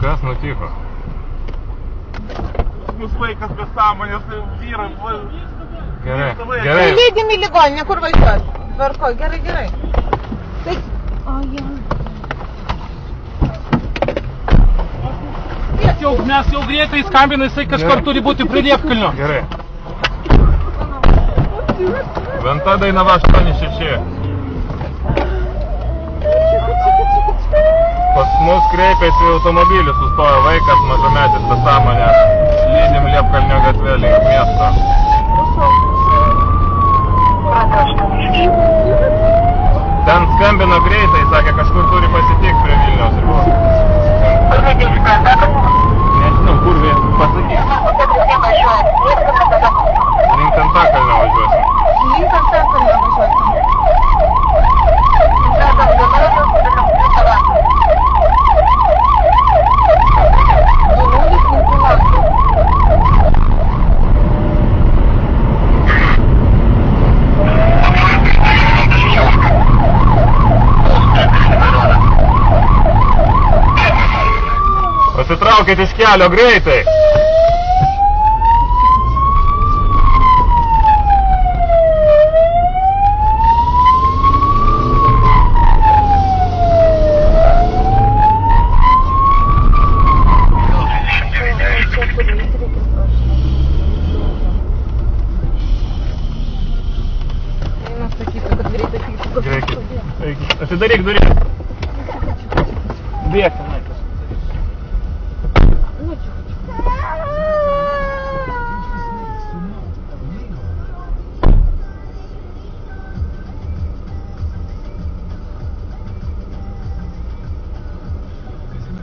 Kas nutiko? Jūs vaikas be sąmonės, vyrai... Gerai, gerai. Lydim į ligoninę, kur vaikas? Tvarko, gerai, gerai. Tai... O, jau. Mes jau greitai skambina, jisai kažkur turi būti prie Liepkalnio. Gerai. Venta Dainava 86. Pas mus kreipėsi automobilį, sustojo vaikas, mažametis be sąmonės. Lydim Liepkalnio gatvė link miesto. Ten skambino greitai, sakė, kažkur turi pasitikti prie Vilniaus ribos. Nežinau, kur pasakyk. Link Antakalnio važiuosim. Link Antakalnio važiuosim. Pasitraukit iš kelio greitai! Atidaryk duris. Bėk tenai.